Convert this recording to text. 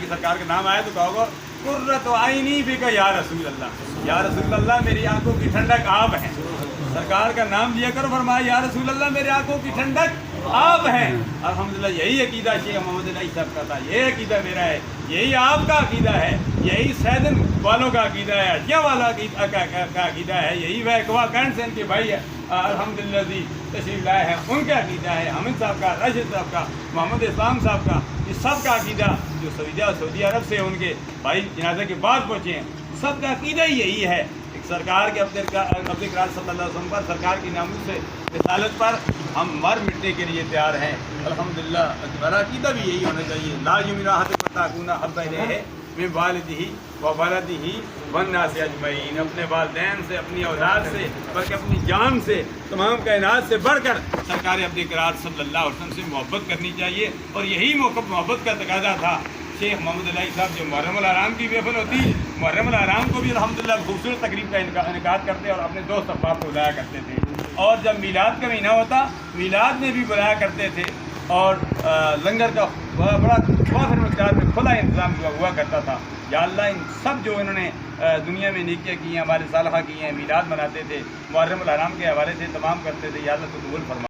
कि सरकार का नाम आया तो कहोगे कुर्रत आइनी बिका या रसूल अल्लाह, या रसूल अल्लाह मेरी आंखों की ठंडक आप हैं। सरकार का नाम लिया करो, फरमाया या रसूल अल्लाह मेरी आंखों की ठंडक आप हैं। अल्हम्दुलिल्लाह यही अकीदा शेख मोहम्मद अली साहब का था, यही अकीदा मेरा है, यही आपका अकीदा है, यही सैदन वालों का अकीदा है, अजिया वाला का अकीदा है, यही वह अकवा कैंट से इनके भाई है अल्हम्दुलिल्लाह जी तशरीफ लाए हैं, उनका अकीदा है, हामिद साहब का, राशिद साहब का, मोहम्मद इस्लाम साहब का, इस सब का अकीदा जो सऊदी अरब से उनके भाई जनाजा के बाद पहुँचे हैं, सबका अकीदा ही यही है। सरकार के अपने करार सल्लल्लाहु अलैहि वसल्लम पर, सरकार की नामुस से रिसालत पर हम मर मिटने के लिए तैयार हैं अल्हम्दुलिल्लाह। हमारा अकीदा भी यही होना चाहिए। ला युमिना हत्ता हब्बा इलैहि मिन वालिदिही व वलदिही वन्नास अजमईन, अपने वालिदैन से, अपनी औलाद से, बल्कि अपनी जान से, तमाम कायनात से बढ़कर सरकार अपने करार सल्लल्लाहु अलैहि वसल्लम से मोहब्बत करनी चाहिए। और यही मोहब्बत का तकाजा था शेख मोहम्मद अली साहब जो मुहर्रम अल हराम की महफिल होती, मुहर्रम अल हराम को भी अल्हम्दुलिल्लाह खूबसूरत तकरीब का इनकाद करते और अपने दोस्त अहबाब को बुलाया करते थे। और जब मीलाद का महीना होता, मीलाद में भी बुलाया करते थे और लंगर का बड़ा वाफिर मकदार में खुला इंतज़ाम हुआ करता था। या अल्लाह इन सब जो इन्होंने दुनिया में नेकियां की हैं, हमारे सालहा की हैं, मीलाद मनाते थे, मुहर्रम अल हराम के हवाले से तमाम करते थे, या अल्लाह तो कबूल फरमा।